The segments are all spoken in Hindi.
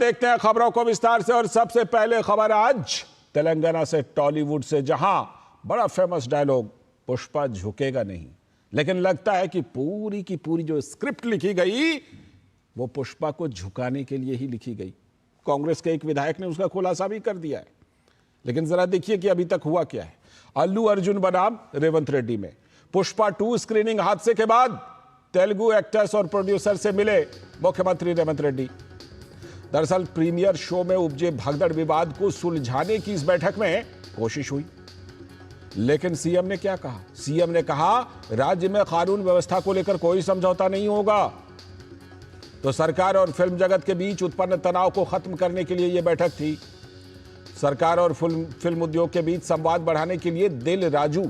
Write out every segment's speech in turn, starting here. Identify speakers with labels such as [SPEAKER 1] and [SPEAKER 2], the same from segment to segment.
[SPEAKER 1] देखते हैं खबरों को विस्तार से और सबसे पहले खबर आज तेलंगाना से, टॉलीवुड से, जहां बड़ा फेमस डायलॉग पुष्पा झुकेगा नहीं, लेकिन लगता है कि पूरी की पूरी जो स्क्रिप्ट लिखी गई वो पुष्पा को झुकाने के लिए ही लिखी गई। कांग्रेस के एक विधायक ने उसका खुलासा भी कर दिया है, लेकिन जरा देखिए कि अभी तक हुआ क्या है। अल्लू अर्जुन बनाम रेवंत रेड्डी में पुष्पा 2 स्क्रीनिंग हादसे के बाद तेलुगु एक्टर्स और प्रोड्यूसर से मिले मुख्यमंत्री रेवंत रेड्डी। दरअसल प्रीमियर शो में उपजे भगदड़ विवाद को सुलझाने की इस बैठक में कोशिश हुई, लेकिन सीएम ने क्या कहा? सीएम ने कहा राज्य में कानून व्यवस्था को लेकर कोई समझौता नहीं होगा। तो सरकार और फिल्म जगत के बीच उत्पन्न तनाव को खत्म करने के लिए यह बैठक थी। सरकार और फिल्म उद्योग के बीच संवाद बढ़ाने के लिए दिल राजू,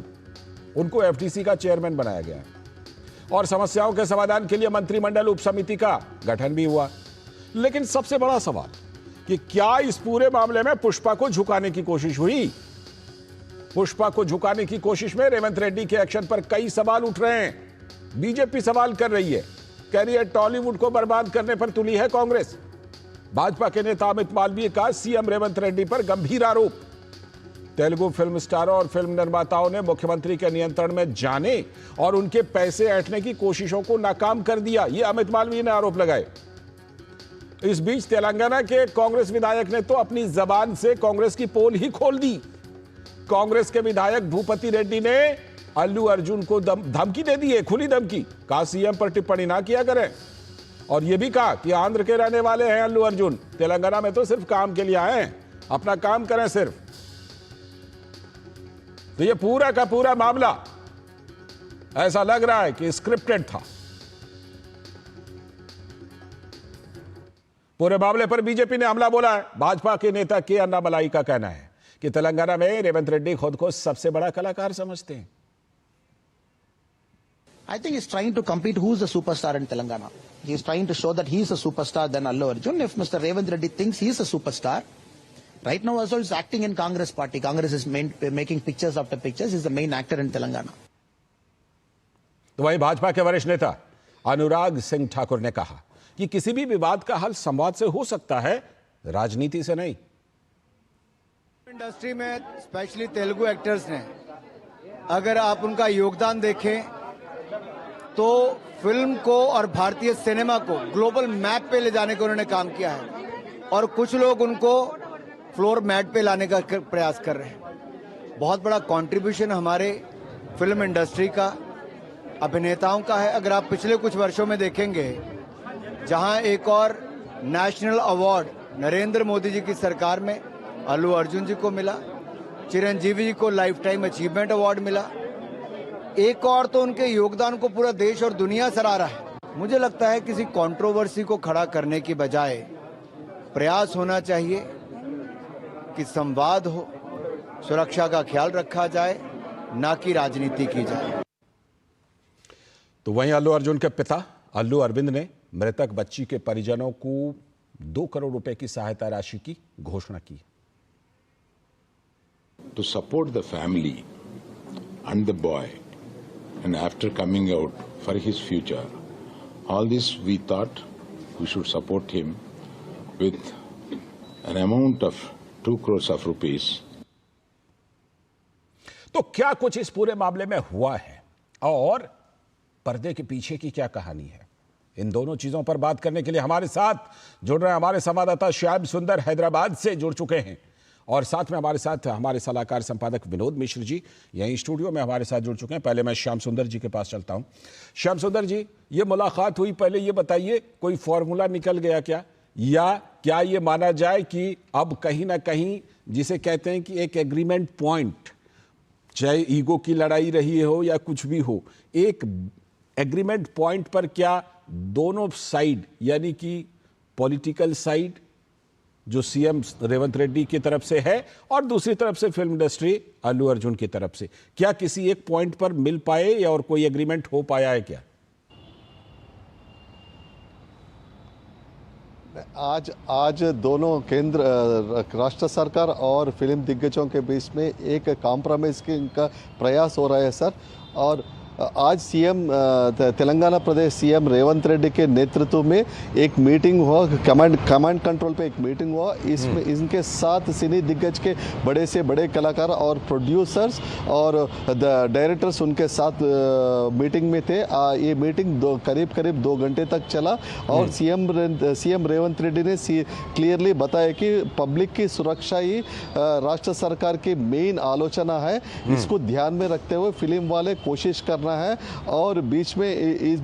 [SPEAKER 1] उनको एफडीसी का चेयरमैन बनाया गया और समस्याओं के समाधान के लिए मंत्रिमंडल उपसमिति का गठन भी हुआ। लेकिन सबसे बड़ा सवाल कि क्या इस पूरे मामले में पुष्पा को झुकाने की कोशिश हुई? पुष्पा को झुकाने की कोशिश में रेवंत रेड्डी के एक्शन पर कई सवाल उठ रहे हैं। बीजेपी सवाल कर रही है, कह रही है टॉलीवुड को बर्बाद करने पर तुली है कांग्रेस। भाजपा के नेता अमित मालवीय का सीएम रेवंत रेड्डी पर गंभीर आरोप। तेलुगु फिल्म स्टारों और फिल्म निर्माताओं ने मुख्यमंत्री के नियंत्रण में जाने और उनके पैसे ऐंठने की कोशिशों को नाकाम कर दिया, यह अमित मालवीय ने आरोप लगाए। इस बीच तेलंगाना के कांग्रेस विधायक ने तो अपनी जबान से कांग्रेस की पोल ही खोल दी। कांग्रेस के विधायक भूपति रेड्डी ने अल्लू अर्जुन को धमकी दे दी है, खुली धमकी। कहा सीएम पर टिप्पणी ना किया करें, और यह भी कहा कि आंध्र के रहने वाले हैं अल्लू अर्जुन, तेलंगाना में तो सिर्फ काम के लिए आए हैं, अपना काम करें सिर्फ। तो यह पूरा का पूरा मामला ऐसा लग रहा है कि स्क्रिप्टेड था। पूरे मामले पर बीजेपी ने हमला बोला है। भाजपा के नेता के अन्नामलाई का कहना है कि तेलंगाना में रेवंत रेड्डी खुद को सबसे बड़ा कलाकार समझते हैं।
[SPEAKER 2] I think he's trying to compete who's the superstar in Telangana. He's trying to show that he's a superstar than Allu Arjun. If Mr. Revanth Reddy thinks he's a superstar, right now also he's acting in Congress party. Congress is making pictures after pictures. He's the main actor in Telangana.
[SPEAKER 1] तो वहीं भाजपा के वरिष्ठ नेता अनुराग सिंह ठाकुर ने कहा कि किसी भी विवाद का हल संवाद से हो सकता है, राजनीति से नहीं।
[SPEAKER 3] इंडस्ट्री में स्पेशली तेलुगु एक्टर्स ने अगर आप उनका योगदान देखें तो फिल्म को और भारतीय सिनेमा को ग्लोबल मैप पे ले जाने का उन्होंने काम किया है, और कुछ लोग उनको फ्लोर मैट पे लाने का प्रयास कर रहे हैं। बहुत बड़ा कंट्रीब्यूशन हमारे फिल्म इंडस्ट्री का, अभिनेताओं का है। अगर आप पिछले कुछ वर्षों में देखेंगे, जहां एक और नेशनल अवार्ड नरेंद्र मोदी जी की सरकार में अल्लू अर्जुन जी को मिला, चिरंजीवी जी को लाइफ टाइम अचीवमेंट अवार्ड मिला, एक और तो उनके योगदान को पूरा देश और दुनिया सराह रहा है। मुझे लगता है किसी कंट्रोवर्सी को खड़ा करने की बजाय प्रयास होना चाहिए कि संवाद हो, सुरक्षा का ख्याल रखा जाए, ना कि राजनीति की जाए।
[SPEAKER 1] तो वहीं अल्लू अर्जुन के पिता अल्लू अरविंद ने मृतक बच्ची के परिजनों को 2 करोड़ रुपए की सहायता राशि की घोषणा की।
[SPEAKER 4] To support the family and the boy, and after coming out for his future, all this we thought we should support him with an amount of 2 crores of rupees.
[SPEAKER 1] तो क्या कुछ इस पूरे मामले में हुआ है और पर्दे के पीछे की क्या कहानी है? इन दोनों चीजों पर बात करने के लिए हमारे साथ जुड़ रहे हैं हमारे संवाददाता श्याम सुंदर हैदराबाद से जुड़ चुके हैं, और साथ में हमारे साथ हमारे सलाहकार संपादक विनोद मिश्र जी यहीं स्टूडियो में हमारे साथ जुड़ चुके हैं। पहले मैं श्याम सुंदर जी के पास चलता हूं। श्याम सुंदर जी, ये मुलाकात हुई, पहले ये बताइए कोई फॉर्मूला निकल गया क्या, या क्या ये माना जाए कि अब कहीं ना कहीं जिसे कहते हैं कि एक एग्रीमेंट पॉइंट, चाहे ईगो की लड़ाई रही हो या कुछ भी हो, एक एग्रीमेंट पॉइंट पर क्या दोनों साइड, यानी कि पॉलिटिकल साइड जो सीएम रेवंत रेड्डी की तरफ से है और दूसरी तरफ से फिल्म इंडस्ट्री अल्लू अर्जुन की तरफ से, क्या किसी एक पॉइंट पर मिल पाए या और कोई एग्रीमेंट हो पाया है क्या?
[SPEAKER 5] आज दोनों केंद्र राष्ट्र सरकार और फिल्म दिग्गजों के बीच में एक कॉम्प्रोमाइज का प्रयास हो रहा है सर, और आज सीएम तेलंगाना प्रदेश सीएम रेवंत रेड्डी के नेतृत्व में एक मीटिंग हुआ, कमांड कंट्रोल पे एक मीटिंग हुआ। इसमें इनके साथ सिनी दिग्गज के बड़े से बड़े कलाकार और प्रोड्यूसर्स और डायरेक्टर्स उनके साथ मीटिंग में थे। ये मीटिंग करीब 2 घंटे तक चला और सीएम रेवंत रेड्डी ने क्लियरली बताया कि पब्लिक की सुरक्षा ही राष्ट्र सरकार की मेन आलोचना है। इसको ध्यान में रखते हुए फिल्म वाले कोशिश करना है। और बीच में इस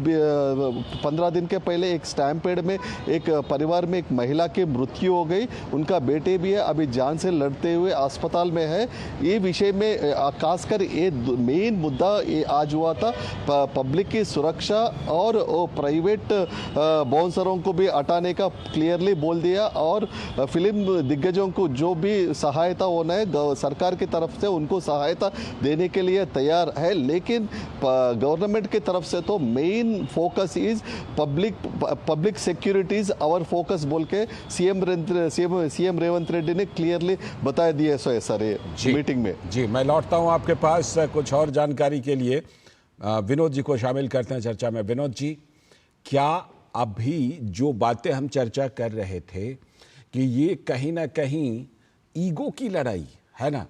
[SPEAKER 5] 15 दिन के पहले एक स्टैम्पेड में एक परिवार में एक महिला की मृत्यु हो गई, उनका बेटे भी है, अभी जान से लड़ते हुए अस्पताल में है। ये विषय में खासकर ये मेन मुद्दा ये आज हुआ था, पब्लिक की सुरक्षा और प्राइवेट बाउंसरों को भी हटाने का क्लियरली बोल दिया। और फिल्म दिग्गजों को जो भी सहायता होना है सरकार की तरफ से उनको सहायता देने के लिए तैयार है। लेकिन गवर्नमेंट की तरफ से तो main focus is public securities our focus बोल के सीएम रेवंत रेड्डी ने क्लियरली बता दिया सर ये मीटिंग में।
[SPEAKER 1] जी, मैं लौटता हूं आपके पास कुछ और जानकारी के लिए। विनोद जी को शामिल करते हैं चर्चा में। विनोद जी, क्या अभी जो बातें हम चर्चा कर रहे थे कि ये कहीं ना कहीं ईगो की लड़ाई है ना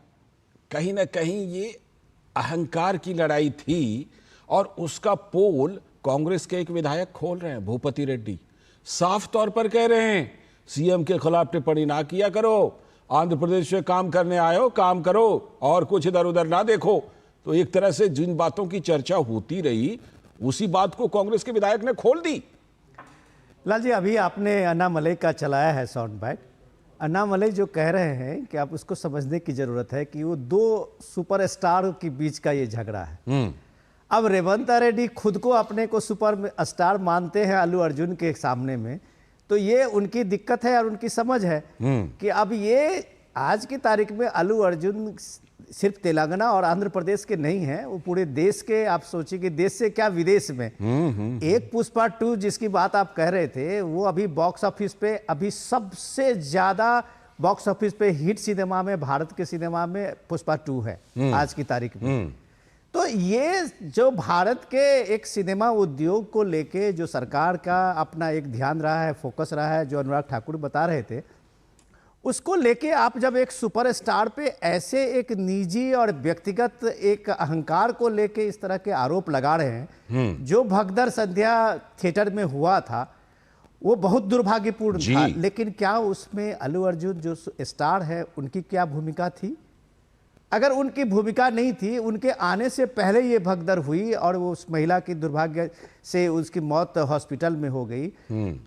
[SPEAKER 1] कहीं ये अहंकार की लड़ाई थी और उसका पोल कांग्रेस के एक विधायक खोल रहे हैं, भूपति रेड्डी साफ तौर पर कह रहे हैं सीएम के खिलाफ टिप्पणी ना किया करो, आंध्र प्रदेश में काम करने आए हो, काम करो और कुछ इधर उधर ना देखो। तो एक तरह से जिन बातों की चर्चा होती रही उसी बात को कांग्रेस के विधायक ने खोल दी।
[SPEAKER 6] लाल जी, अभी आपने अन्नामलई का चलाया है साउंड बाइट। अन्नामलई जो कह रहे हैं कि आप उसको समझने की जरूरत है कि वो 2 सुपरस्टार के बीच का ये झगड़ा है। अब रेवंत रेड्डी खुद को अपने को सुपर स्टार मानते हैं अल्लू अर्जुन के सामने में, तो ये उनकी दिक्कत है और उनकी समझ है कि अब ये आज की तारीख में अल्लू अर्जुन सिर्फ तेलंगाना और आंध्र प्रदेश के नहीं हैं, वो पूरे देश के, आप सोचिए कि देश से क्या विदेश में एक पुष्पा 2 जिसकी बात आप कह रहे थे वो अभी बॉक्स ऑफिस पे अभी सबसे ज्यादा बॉक्स ऑफिस पे हिट सिनेमा में भारत के सिनेमा में पुष्पा 2 है आज की तारीख में। तो ये जो भारत के एक सिनेमा उद्योग को लेके जो सरकार का अपना एक ध्यान रहा है, फोकस रहा है, जो अनुराग ठाकुर बता रहे थे, उसको लेके आप जब एक सुपरस्टार पे ऐसे एक निजी और व्यक्तिगत एक अहंकार को लेके इस तरह के आरोप लगा रहे हैं, जो भगदड़ संध्या थिएटर में हुआ था वो बहुत दुर्भाग्यपूर्ण था। लेकिन क्या उसमें अल्लू अर्जुन जो स्टार है उनकी क्या भूमिका थी? अगर उनकी भूमिका नहीं थी, उनके आने से पहले ये भगदड़ हुई और वो उस महिला की दुर्भाग्य से उसकी मौत हॉस्पिटल में हो गई,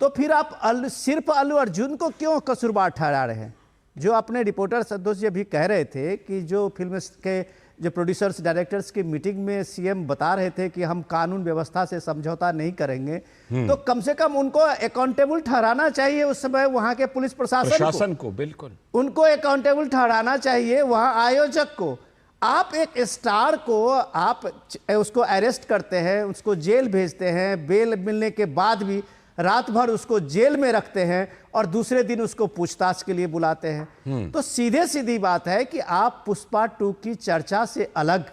[SPEAKER 6] तो फिर आप सिर्फ अल्लू अर्जुन को क्यों कसूरवार ठहरा रहे हैं? जो अपने रिपोर्टर संतोष जी अभी कह रहे थे कि जो फिल्म के जो प्रोड्यूसर्स डायरेक्टर्स की मीटिंग में सीएम बता रहे थे कि हम कानून व्यवस्था से समझौता नहीं करेंगे, तो कम से कम उनको अकाउंटेबल ठहराना चाहिए उस समय वहां के पुलिस प्रशासन को। बिल्कुल उनको अकाउंटेबल ठहराना चाहिए, वहां आयोजक को। आप एक स्टार को आप उसको अरेस्ट करते हैं, उसको जेल भेजते हैं, बेल मिलने के बाद भी रात भर उसको जेल में रखते हैं और दूसरे दिन उसको पूछताछ के लिए बुलाते हैं। तो सीधे सीधी बात है कि आप पुष्पा 2 की चर्चा से अलग,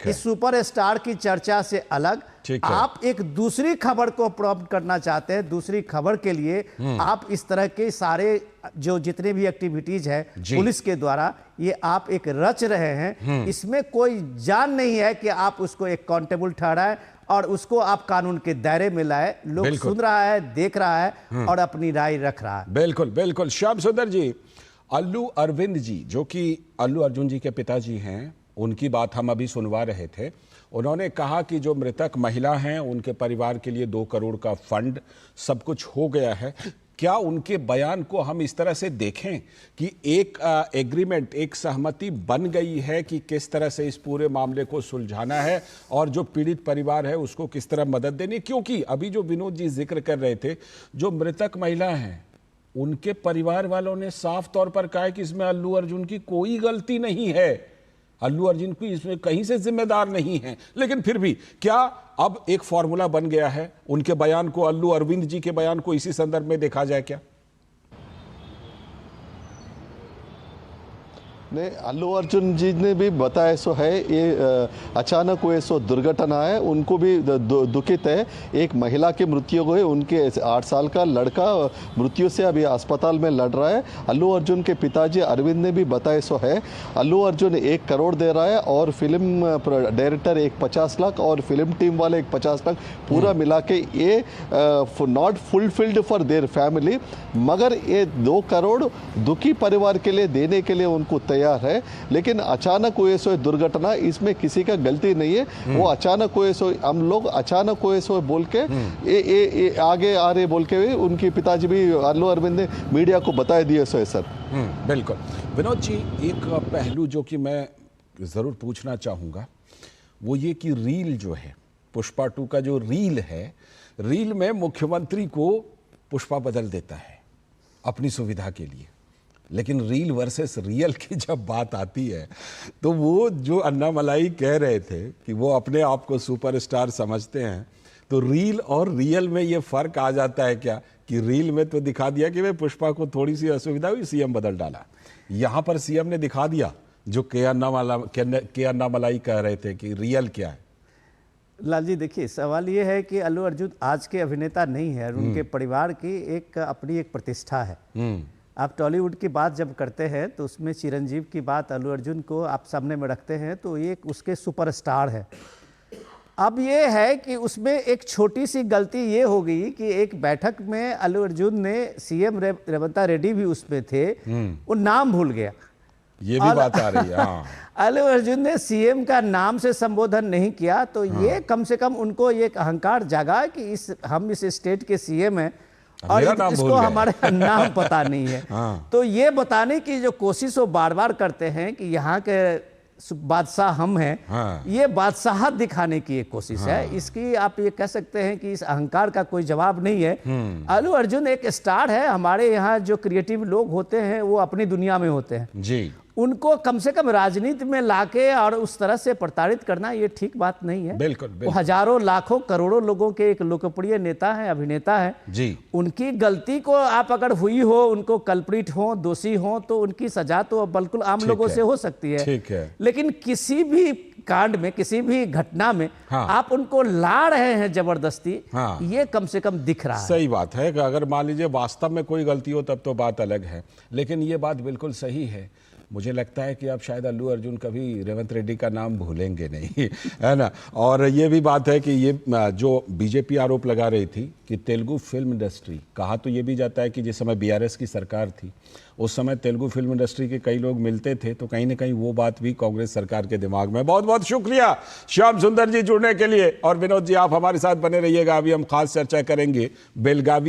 [SPEAKER 6] इस सुपरस्टार की चर्चा से अलग आप एक दूसरी खबर को प्रॉम्प्ट करना चाहते हैं। दूसरी खबर के लिए आप इस तरह के सारे जो जितने भी एक्टिविटीज है पुलिस के द्वारा ये आप एक रच रहे हैं। इसमें कोई जान नहीं है कि आप उसको एक अकाउंटेबल ठहराएं और उसको आप कानून के दायरे में लाए। लोग सुन रहा है, देख रहा है और अपनी राय रख रहा है।
[SPEAKER 1] बिल्कुल बिल्कुल। श्याम सुंदर जी, अल्लू अरविंद जी जो कि अल्लू अर्जुन जी के पिताजी हैं, उनकी बात हम अभी सुनवा रहे थे। उन्होंने कहा कि जो मृतक महिला हैं उनके परिवार के लिए 2 करोड़ का फंड सब कुछ हो गया है। क्या उनके बयान को हम इस तरह से देखें कि एक एग्रीमेंट, एक सहमति बन गई है कि किस तरह से इस पूरे मामले को सुलझाना है और जो पीड़ित परिवार है उसको किस तरह मदद देनी? क्योंकि अभी जो विनोद जी जिक्र कर रहे थे, जो मृतक महिला हैं उनके परिवार वालों ने साफ तौर पर कहा है कि इसमें अल्लू अर्जुन की कोई गलती नहीं है, अल्लू अर्जुन की इसमें कहीं से जिम्मेदार नहीं है। लेकिन फिर भी क्या अब एक फॉर्मूला बन गया है, उनके बयान को, अल्लू अरविंद जी के बयान को इसी संदर्भ में देखा जाए क्या?
[SPEAKER 5] ने अल्लू अर्जुन जी ने भी बताया सो है, ये अचानक हुए सो दुर्घटना है, उनको भी दुखित है। एक महिला की मृत्यु हुई, उनके 8 साल का लड़का मृत्यु से अभी अस्पताल में लड़ रहा है। अल्लू अर्जुन के पिताजी अरविंद ने भी बताया सो है, अल्लू अर्जुन 1 करोड़ दे रहा है और फिल्म डायरेक्टर 50 लाख और फिल्म टीम वाले 50 लाख, पूरा मिला के ये not fulfilled for their family, मगर ये 2 करोड़ दुखी परिवार के लिए देने के लिए उनको तैयार है। लेकिन अचानक हुए सो दुर्घटना, इसमें किसी का गलती नहीं है। वो अचानक हुए सो, हम लोग अचानक हुए सो बोल के ये आगे आ रहे बोल के उनके पिताजी भी अल्लू अरविंद ने मीडिया को बताया दिए सो है सर।
[SPEAKER 1] बिल्कुल विनोद जी, एक पहलू जो कि मैं जरूर पूछना चाहूंगा वो ये कि रील जो है, पुष्पा 2 का जो रील है, रील में मुख्यमंत्री को पुष्पा बदल देता है अपनी सुविधा के लिए, लेकिन रील वर्सेस रियल की जब बात आती है तो वो जो अन्नामलाई कह रहे थे कि वो अपने आप को सुपरस्टार समझते हैं, तो रील और रियल में ये फर्क आ जाता है क्या कि रील में तो दिखा दिया कि भाई पुष्पा को थोड़ी सी असुविधा हुई, सीएम बदल डाला। यहाँ पर सीएम ने दिखा दिया जो के अन्नामलाई कह रहे थे कि रियल क्या है।
[SPEAKER 6] लाल जी देखिए, सवाल ये है कि अल्लू अर्जुन आज के अभिनेता नहीं है, उनके परिवार की अपनी एक प्रतिष्ठा है। आप टॉलीवुड की बात जब करते हैं तो उसमें चिरंजीव की बात अल्लू अर्जुन को आप सामने में रखते हैं तो ये उसके सुपरस्टार है। अब ये है कि उसमें एक छोटी सी गलती ये हो गई कि एक बैठक में अल्लू अर्जुन ने, सीएम रेवंत रेड्डी भी उसमें थे, वो नाम भूल गया।
[SPEAKER 1] ये भी बात आ रही है। हाँ।
[SPEAKER 6] अल्लू अर्जुन ने सीएम का नाम से संबोधन नहीं किया, तो ये कम से कम उनको ये अहंकार जागा कि हम इस स्टेट के सीएम हैं और इसको हमारे नाम पता नहीं है।
[SPEAKER 1] हाँ।
[SPEAKER 6] तो ये बताने की जो कोशिश वो बार बार करते हैं कि यहाँ के बादशाह हम हैं।
[SPEAKER 1] हाँ।
[SPEAKER 6] ये बादशाहत दिखाने की एक कोशिश है। इसकी आप ये कह सकते हैं कि इस अहंकार का कोई जवाब नहीं है। अल्लू अर्जुन एक स्टार है। हमारे यहाँ जो क्रिएटिव लोग होते हैं वो अपनी दुनिया में होते हैं
[SPEAKER 1] जी,
[SPEAKER 6] उनको कम से कम राजनीति में लाके और उस तरह से प्रताड़ित करना ये ठीक बात नहीं है।
[SPEAKER 1] बिल्कुल,
[SPEAKER 6] वो
[SPEAKER 1] बिल्कुल।
[SPEAKER 6] हजारों लाखों करोड़ों लोगों के एक लोकप्रिय नेता है, अभिनेता है
[SPEAKER 1] जी।
[SPEAKER 6] उनकी गलती को आप अगर हुई हो, उनको कल्प्रिट हो, दोषी हो, तो उनकी सजा तो बिल्कुल आम लोगों से हो सकती है।
[SPEAKER 1] ठीक है।
[SPEAKER 6] लेकिन किसी भी कांड में, किसी भी घटना में
[SPEAKER 1] हाँ।
[SPEAKER 6] आप उनको ला रहे हैं जबरदस्ती,
[SPEAKER 1] हाँ।
[SPEAKER 6] ये कम से कम दिख रहा है।
[SPEAKER 1] सही बात है कि अगर मान लीजिए वास्तव में कोई गलती हो तब तो बात अलग है, लेकिन ये बात बिल्कुल सही है। मुझे लगता है कि अब शायद अल्लू अर्जुन कभी रेवंत रेड्डी का नाम भूलेंगे नहीं, है ना। और ये भी बात है कि ये जो बीजेपी आरोप लगा रही थी कि तेलुगु फिल्म इंडस्ट्री, कहा तो ये भी जाता है कि जिस समय बीआरएस की सरकार थी उस समय तेलुगु फिल्म इंडस्ट्री के कई लोग मिलते थे, तो कहीं ना कहीं वो बात भी कांग्रेस सरकार के दिमाग में। बहुत बहुत शुक्रिया श्याम सुंदर जी जुड़ने के लिए, और विनोद जी आप हमारे साथ बने रहिएगा। अभी हम खास चर्चा करेंगे बेलगावी